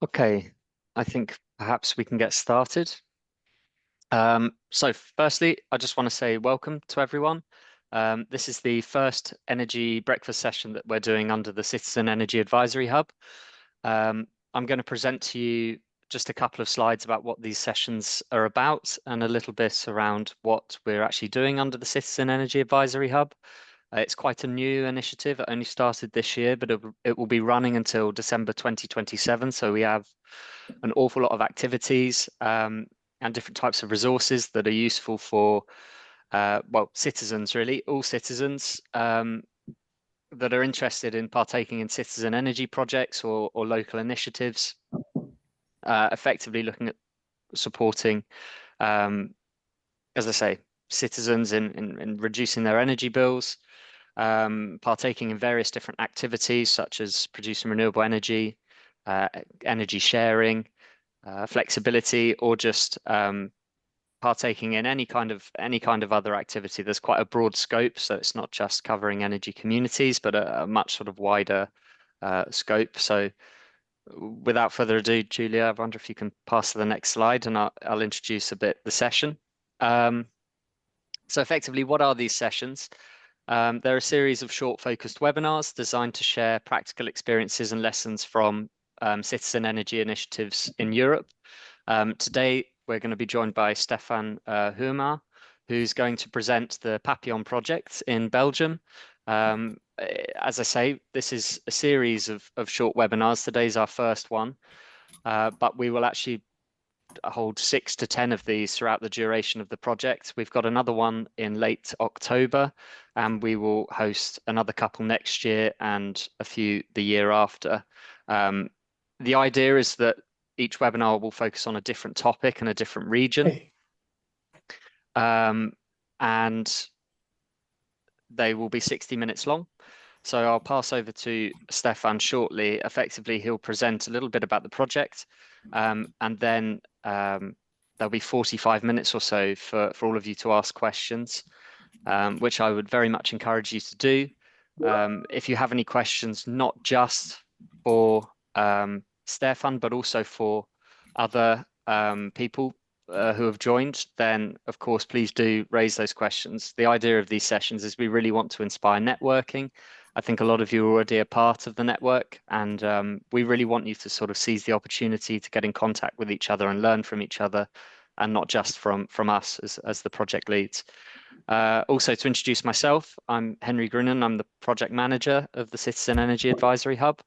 Okay, I think perhaps we can get started. So firstly, I just want to say welcome to everyone. This is the first energy breakfast session that we're doing under the Citizen Energy Advisory Hub. I'm going to present to you just a couple of slides about what these sessions are about and a little bit around what we're actually doing under the Citizen Energy Advisory Hub. It's quite a new initiative. It only started this year, but it will be running until December 2027. So we have an awful lot of activities and different types of resources that are useful for, well, citizens, really, all citizens that are interested in partaking in citizen energy projects or local initiatives, effectively looking at supporting, as I say, citizens in reducing their energy bills, partaking in various different activities such as producing renewable energy, energy sharing, flexibility, or just partaking in any kind of other activity. There's quite a broad scope, so it's not just covering energy communities, but a much sort of wider scope. So without further ado, Julia, I wonder if you can pass to the next slide, and I'll introduce a bit the session. So effectively, what are these sessions? They're a series of short focused webinars designed to share practical experiences and lessons from citizen energy initiatives in Europe. Today, we're going to be joined by Stefan Goemaere, who's going to present the Papillon project in Belgium. As I say, this is a series of short webinars. Today's our first one, but we will actually hold 6 to 10 of these throughout the duration of the project. We've got another one in late October, and we will host another couple next year and a few the year after. The idea is that each webinar will focus on a different topic and a different region. And they will be 60 minutes long. So I'll pass over to Stefan shortly. Effectively, he'll present a little bit about the project, and then there'll be 45 minutes or so for all of you to ask questions, which I would very much encourage you to do. If you have any questions, not just for Stefan, but also for other people who have joined, then of course, please do raise those questions. The idea of these sessions is we really want to inspire networking. I think a lot of you are already a part of the network, and we really want you to sort of seize the opportunity to get in contact with each other and learn from each other, and not just from us as the project leads. Also, to introduce myself, I'm Henry Grunen. I'm the project manager of the Citizen Energy Advisory Hub.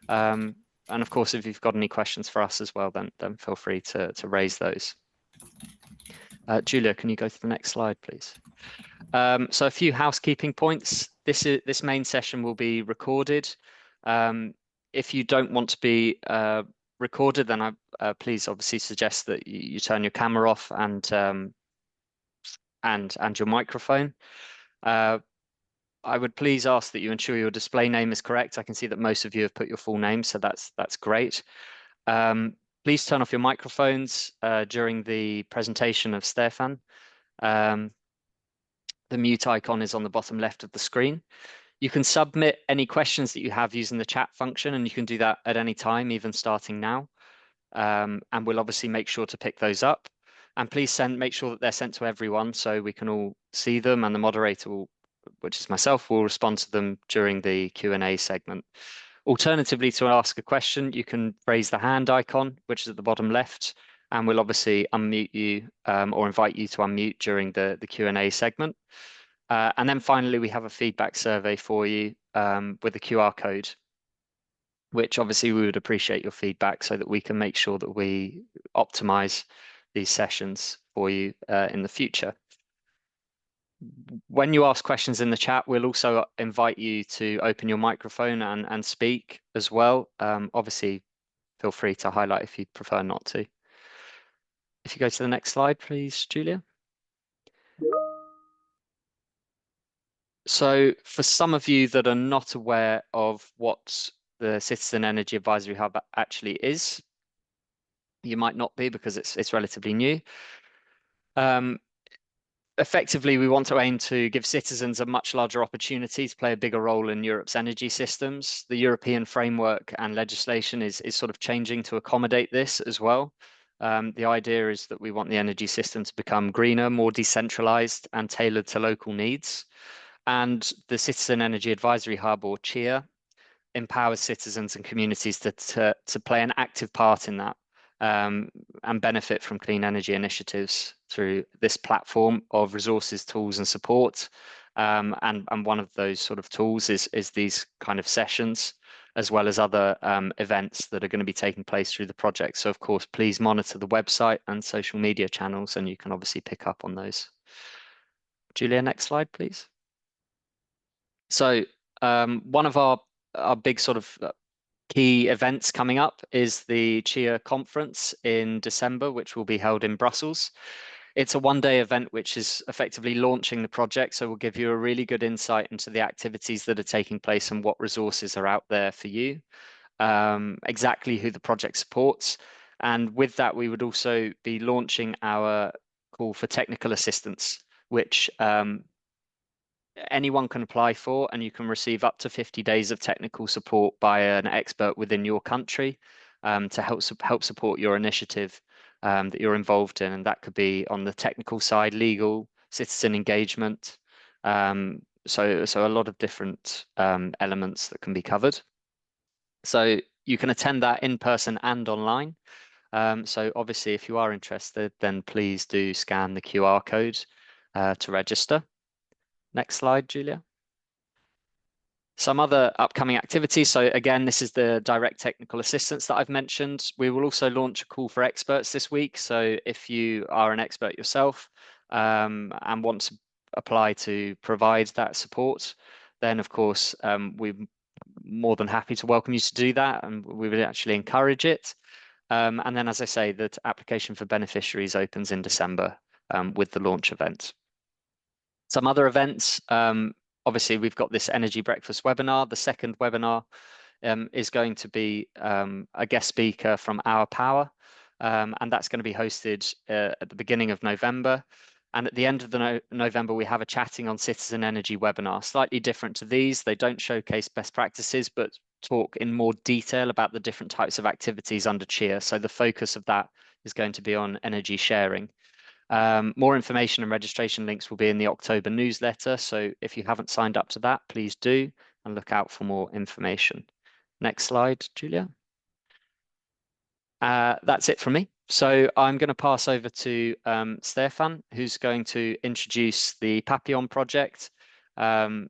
And of course, if you've got any questions for us as well, then feel free to raise those. Julia, can you go to the next slide, please? So a few housekeeping points. This main session will be recorded. If you don't want to be recorded, then I please obviously suggest that you turn your camera off and your microphone. I would please ask that you ensure your display name is correct. I can see that most of you have put your full name, so that's great. Please turn off your microphones during the presentation of Stefan. The mute icon is on the bottom left of the screen. You can submit any questions that you have using the chat function, and you can do that at any time, even starting now. And we'll obviously make sure to pick those up. And please make sure that they're sent to everyone so we can all see them, and the moderator will, which is myself, will respond to them during the Q&A segment. Alternatively, to ask a question, you can raise the hand icon, which is at the bottom left, and we'll obviously unmute you or invite you to unmute during the Q&A segment. And then finally, we have a feedback survey for you with a QR code, which obviously we would appreciate your feedback so that we can make sure that we optimize these sessions for you in the future. When you ask questions in the chat, we'll also invite you to open your microphone and speak as well. Obviously, feel free to highlight if you'd prefer not to. If you go to the next slide, please, Julia. So for some of you that are not aware of what the Citizen Energy Advisory Hub actually is, you might not be because it's relatively new. effectively, we want to aim to give citizens a much larger opportunity to play a bigger role in Europe's energy systems. The European framework and legislation is sort of changing to accommodate this as well. The idea is that we want the energy system to become greener, more decentralized, and tailored to local needs. And the Citizen Energy Advisory Hub, or CHEA, empowers citizens and communities to play an active part in that, and benefit from clean energy initiatives through this platform of resources, tools, and support. And one of those sort of tools is these kind of sessions, as well as other events that are going to be taking place through the project. So of course, please monitor the website and social media channels, and you can obviously pick up on those. Julia, next slide, please. So one of our big sort of key events coming up is the CHEA conference in December, which will be held in Brussels. It's a one-day event which is effectively launching the project, so we'll give you a really good insight into the activities that are taking place and what resources are out there for you, exactly who the project supports. And with that, we would also be launching our call for technical assistance, which anyone can apply for, and you can receive up to 50 days of technical support by an expert within your country to help support your initiative that you're involved in. And that could be on the technical side, legal, citizen engagement. So a lot of different elements that can be covered. So you can attend that in person and online. So obviously, if you are interested, then please do scan the QR code to register. Next slide, Julia. Some other upcoming activities. So again, this is the direct technical assistance that I've mentioned. We will also launch a call for experts this week. So if you are an expert yourself and want to apply to provide that support, then of course, we're more than happy to welcome you to do that, and we would actually encourage it. And then, as I say, the application for beneficiaries opens in December with the launch event. Some other events, obviously, we've got this energy breakfast webinar. The second webinar is going to be a guest speaker from Our Power, and that's going to be hosted at the beginning of November. And at the end of the November, we have a chatting on citizen energy webinar, slightly different to these. They don't showcase best practices, but talk in more detail about the different types of activities under CHEA. So the focus of that is going to be on energy sharing. More information and registration links will be in the October newsletter. So if you haven't signed up to that, please do, and look out for more information. Next slide, Julia. That's it from me. So I'm going to pass over to Stefan, who's going to introduce the Papillon project. And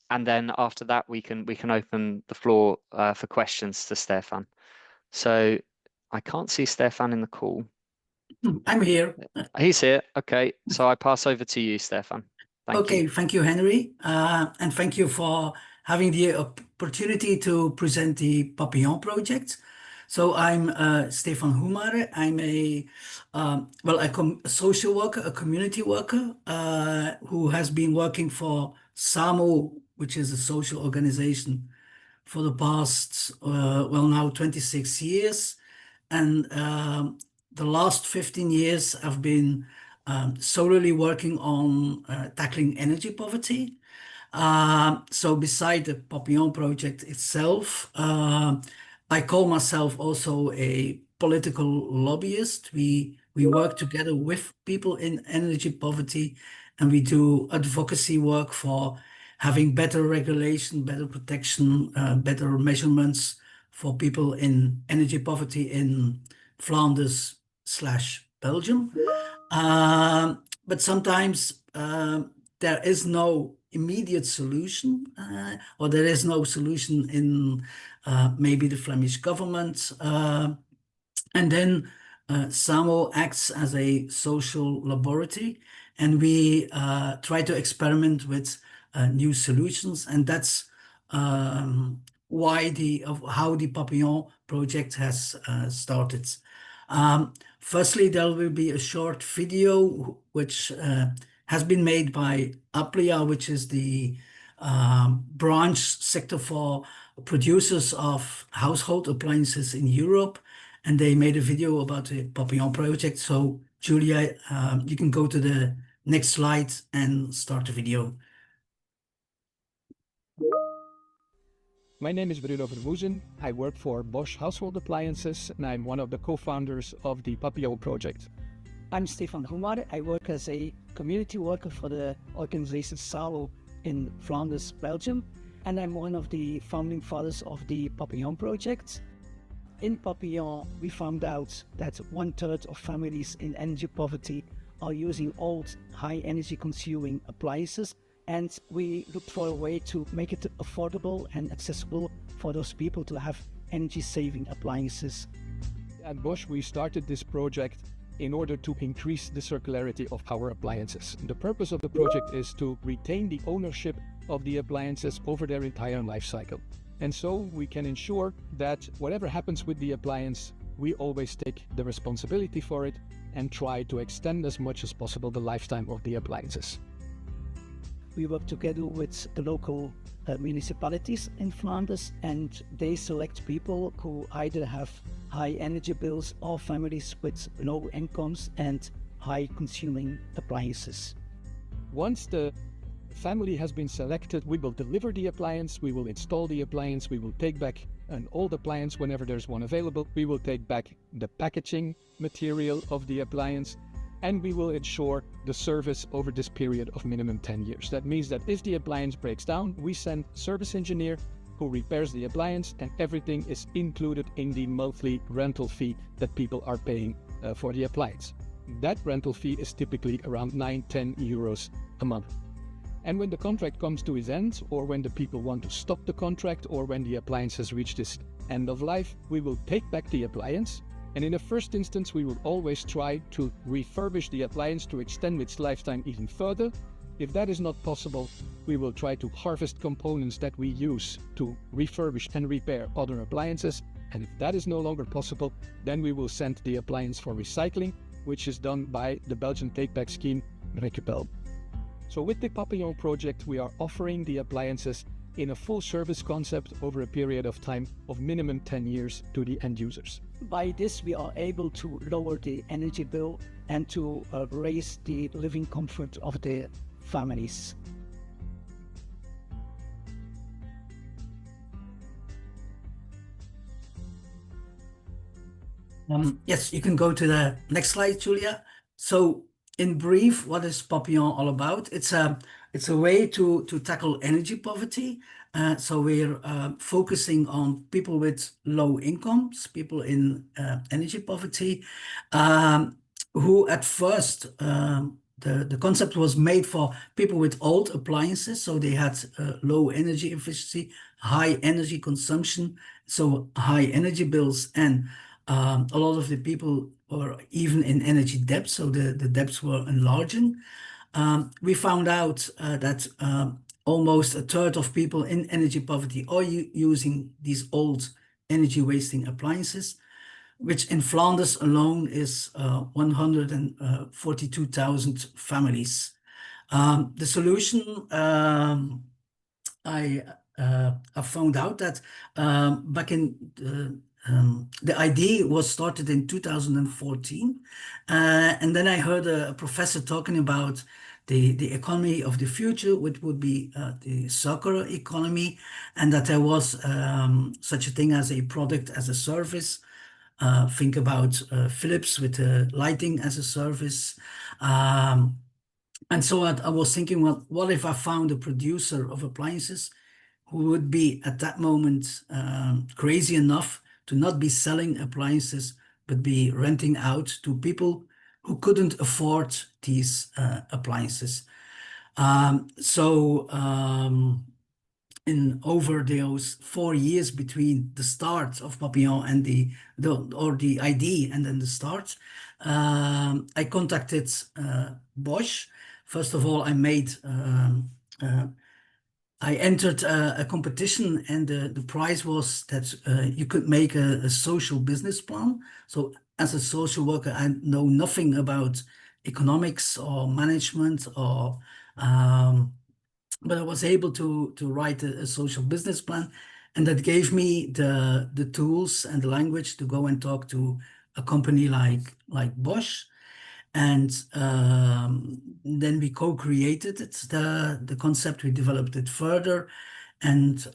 then after that, we can open the floor for questions to Stefan. So I can't see Stefan in the call. I'm here. He's here. Okay. So I pass over to you, Stefan. Thank you. Thank you, Henry. And thank you for having the opportunity to present the Papillon project. So I'm Stefan Goemaere. I'm a social worker, a community worker who has been working for SAAMO, which is a social organization, for the past, now 26 years. And the last 15 years I've been solely working on tackling energy poverty. So beside the Papillon project itself, I call myself also a political lobbyist. We work together with people in energy poverty, and we do advocacy work for having better regulation, better protection, better measurements for people in energy poverty in Flanders/Belgium. But sometimes there is no immediate solution, or there is no solution in maybe the Flemish government. And then SAAMO acts as a social laboratory, and we try to experiment with new solutions. And that's how the Papillon project has started. Firstly, there will be a short video which has been made by Aplia, which is the branch sector for producers of household appliances in Europe. And they made a video about the Papillon project. So Julia, you can go to the next slide and start the video. My name is Bruno Verwoezen. I work for Bosch Household Appliances and I'm one of the co-founders of the Papillon project. I'm Stefan Goemaere. I work as a community worker for the organization SAAMO in Flanders, Belgium, and I'm one of the founding fathers of the Papillon project. In Papillon, we found out that 1/3 of families in energy poverty are using old, high energy consuming appliances, and we looked for a way to make it affordable and accessible for those people to have energy saving appliances. At Bosch, we started this project in order to increase the circularity of our appliances. The purpose of the project is to retain the ownership of the appliances over their entire life cycle. And so we can ensure that whatever happens with the appliance, we always take the responsibility for it and try to extend as much as possible the lifetime of the appliances. We work together with the local municipalities in Flanders, and they select people who either have high energy bills or families with low incomes and high consuming appliances. Once the family has been selected, we will deliver the appliance, we will install the appliance, we will take back an old appliance whenever there's one available, we will take back the packaging material of the appliance, and we will ensure the service over this period of minimum 10 years. That means that if the appliance breaks down, we send a service engineer who repairs the appliance, and everything is included in the monthly rental fee that people are paying for the appliance. That rental fee is typically around 9-10 euros a month. And when the contract comes to its end, or when the people want to stop the contract, or when the appliance has reached its end of life, we will take back the appliance. And in the first instance, we will always try to refurbish the appliance to extend its lifetime even further. If that is not possible, we will try to harvest components that we use to refurbish and repair other appliances. And if that is no longer possible, then we will send the appliance for recycling, which is done by the Belgian take-back scheme, Recupel. So with the Papillon project, we are offering the appliances in a full service concept over a period of time of minimum 10 years to the end users. By this, we are able to lower the energy bill and to raise the living comfort of the families. Yes, you can go to the next slide, Julia. So in brief, what is Papillon all about? It's a way to tackle energy poverty. So we're focusing on people with low incomes, people in energy poverty, who at first, the concept was made for people with old appliances. So they had low energy efficiency, high energy consumption, so high energy bills, and a lot of the people were even in energy debt, so the debts were enlarging. We found out that almost 1/3 of people in energy poverty are using these old energy wasting appliances, which in Flanders alone is 142,000 families. The solution, I found out that back in the idea was started in 2014, and then I heard a professor talking about the economy of the future, which would be the circular economy, and that there was such a thing as a product as a service. Think about Philips with lighting as a service. And so I was thinking, well, what if I found a producer of appliances who would be at that moment crazy enough to not be selling appliances, but be renting out to people who couldn't afford these appliances. In over those 4 years between the start of Papillon and the idea and then the start, I contacted Bosch. First of all, I entered a competition, and the prize was that you could make a social business plan. So as a social worker, I know nothing about economics or management, or but I was able to write a social business plan, and that gave me the tools and the language to go and talk to a company like Bosch. And then we co-created it, the concept. We developed it further. And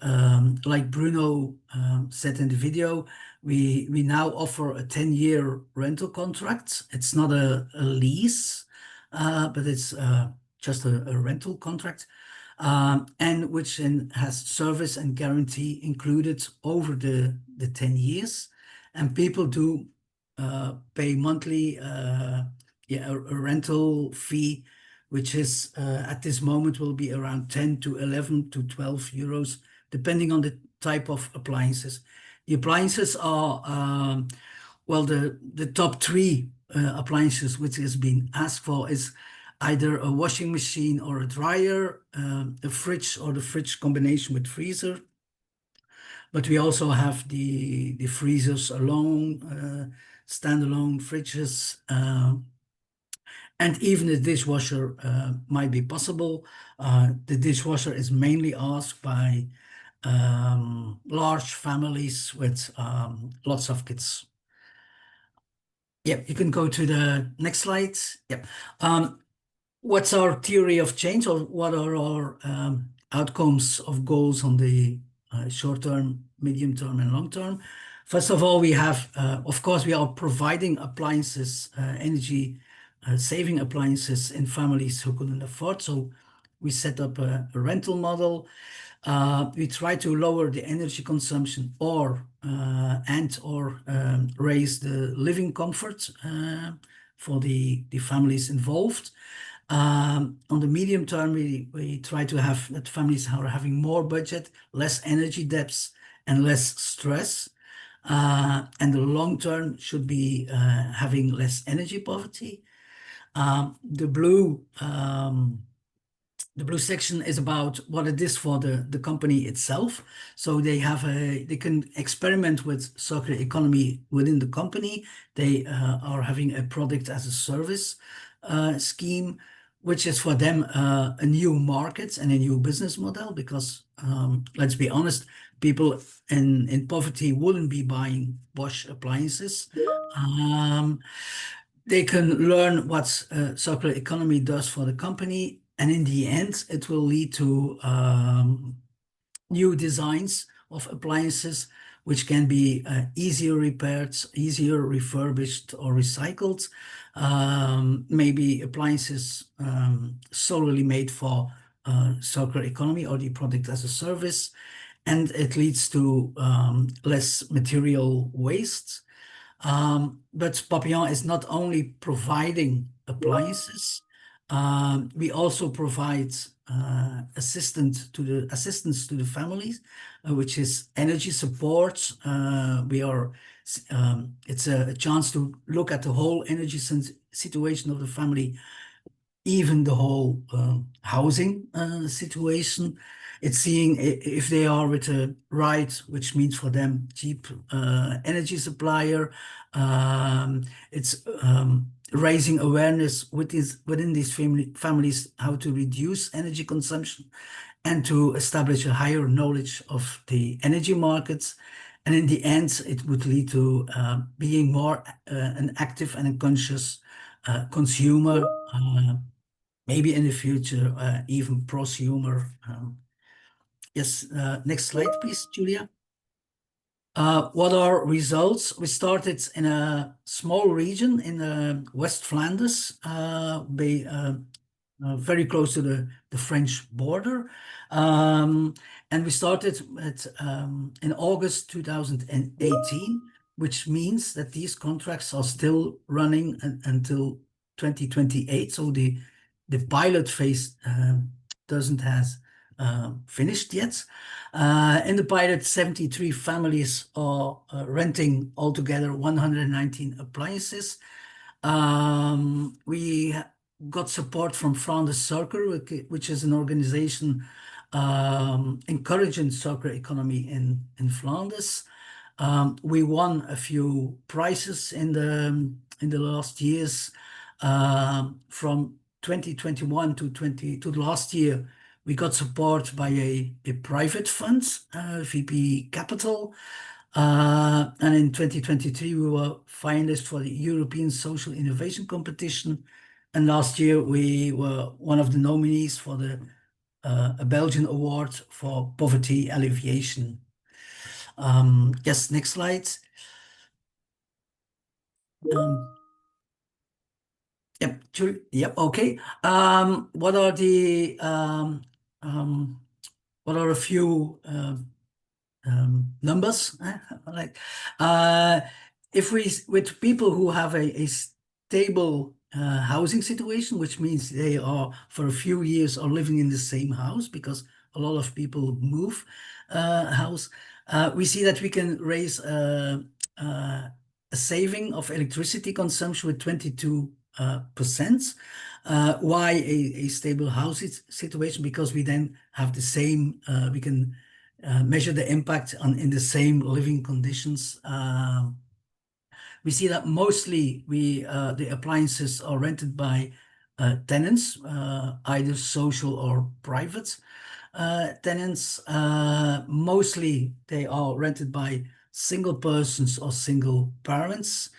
like Bruno said in the video, we now offer a 10-year rental contract. It's not a lease, but it's just a rental contract, and which then has service and guarantee included over the 10 years. And people do pay monthly a rental fee, which is at this moment will be around 10 to 11 to 12 euros, depending on the type of appliances. The appliances are, well, the top three appliances which is being asked for is either a washing machine or a dryer, a fridge or the fridge combination with freezer. But we also have the freezers alone, standalone fridges, and even a dishwasher might be possible. The dishwasher is mainly asked by large families with lots of kids. Yeah, you can go to the next slide. Yeah. What's our theory of change, or what are our outcomes of goals on the short term, medium term, and long term? First of all, we have, of course, we are providing appliances, energy saving appliances in families who couldn't afford. So we set up a rental model. We try to lower the energy consumption or raise the living comfort for the families involved. On the medium term, we try to have that families are having more budget, less energy debts, and less stress. And the long term should be having less energy poverty. The blue section is about what it is for the company itself. So they can experiment with circular economy within the company. They are having a product as a service scheme, which is for them a new market and a new business model, because let's be honest, people in poverty wouldn't be buying Bosch appliances. They can learn what circular economy does for the company, and in the end, it will lead to new designs of appliances, which can be easier repaired, easier refurbished or recycled. Maybe appliances solely made for circular economy or the product as a service, and it leads to less material waste. But Papillon is not only providing appliances, we also provide assistance to the families, which is energy support. It's a chance to look at the whole energy situation of the family, even the whole housing situation. It's seeing if they are with a right, which means for them cheap energy supplier. It's raising awareness within these families how to reduce energy consumption and to establish a higher knowledge of the energy markets. And in the end, it would lead to being more an active and a conscious consumer, maybe in the future, even prosumer. Yes, next slide, please, Julia. What are results? We started in a small region in West-Flanders, very close to the French border. And we started in August 2018, which means that these contracts are still running until 2028. So the pilot phase doesn't have finished yet. In the pilot, 73 families are renting altogether 119 appliances. We got support from Flanders Circle, which is an organization encouraging circular economy in Flanders. We won a few prizes in the last years. From 2021 to last year, we got support by a private fund, VP Capital. And in 2023, we were finalists for the European Social Innovation Competition. And last year, we were one of the nominees for the a Belgian award for poverty alleviation. Yes, next slide. Yep, yep, okay. What are a few numbers? Like, if with people who have a stable housing situation, which means they are for a few years are living in the same house, because a lot of people move house, we see that we can raise a saving of electricity consumption with 22%. Why a stable housing situation? Because we then have the same, we can measure the impact in the same living conditions. We see that mostly the appliances are rented by tenants, either social or private tenants. Mostly they are rented by single persons or single parents,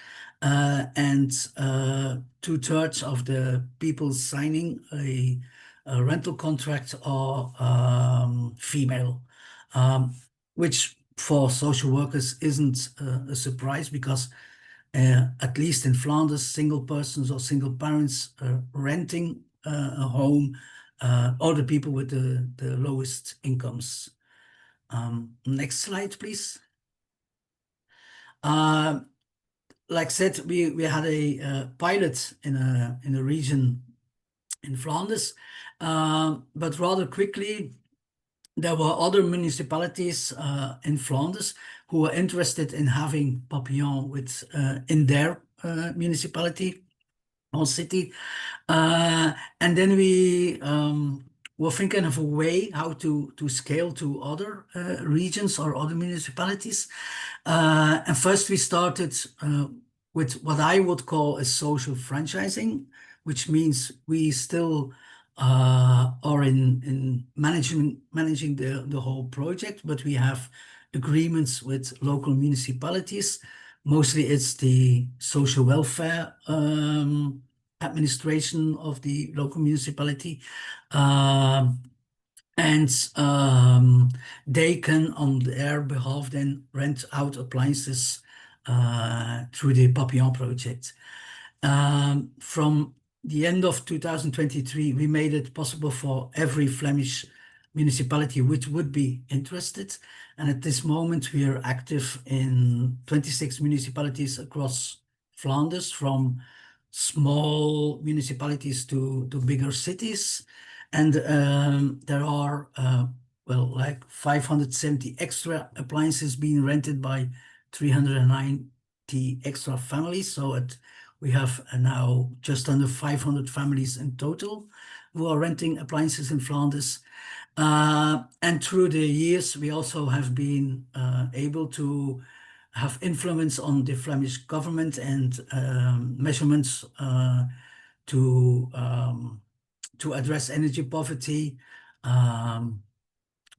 and 2/3 of the people signing a rental contract are female, which for social workers isn't a surprise, because at least in Flanders, single persons or single parents renting a home are the people with the lowest incomes. Next slide, please. Like I said, we had a pilot in a region in Flanders, but rather quickly there were other municipalities in Flanders who were interested in having Papillon in their municipality or city. And then we were thinking of a way how to scale to other regions or other municipalities. And first we started with what I would call a social franchising, which means we still are in managing the whole project, but we have agreements with local municipalities. Mostly it's the social welfare administration of the local municipality. And they can, on their behalf, then rent out appliances through the Papillon project. From the end of 2023, we made it possible for every Flemish municipality which would be interested. And at this moment, we are active in 26 municipalities across Flanders, from small municipalities to bigger cities. And there are, well, like 570 extra appliances being rented by 390 extra families. So we have now just under 500 families in total who are renting appliances in Flanders. And through the years, we also have been able to have influence on the Flemish government and measurements to address energy poverty,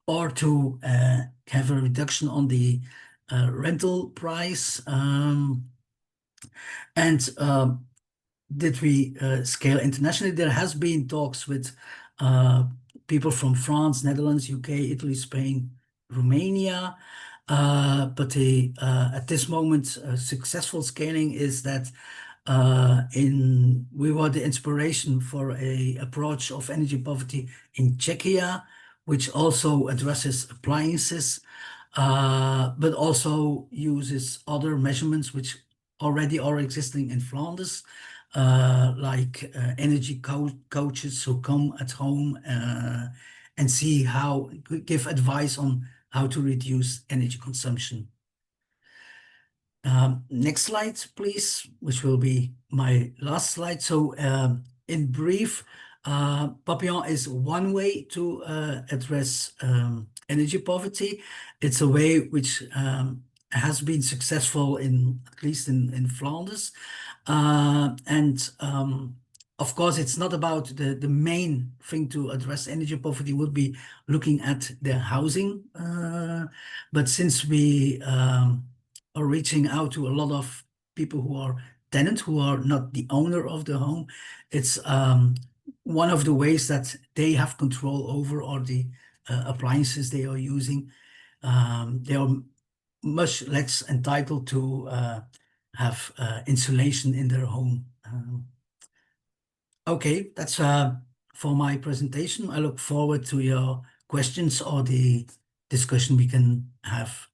or to have a reduction on the rental price. Did we scale internationally? There has been talks with people from France, Netherlands, UK, Italy, Spain, Romania. But at this moment, successful scaling is that we were the inspiration for a approach of energy poverty in Czechia, which also addresses appliances, but also uses other measurements which already are existing in Flanders, like energy coaches who come at home and give advice on how to reduce energy consumption. Next slide, please, which will be my last slide. So in brief, Papillon is one way to address energy poverty. It's a way which has been successful at least in Flanders. Of course, it's not about the main thing to address energy poverty would be looking at the housing. But since we are reaching out to a lot of people who are tenants, who are not the owner of the home. It's one of the ways that they have control over are the appliances they are using. They are much less entitled to have insulation in their home. Okay, that's for my presentation. I look forward to your questions or the discussion we can have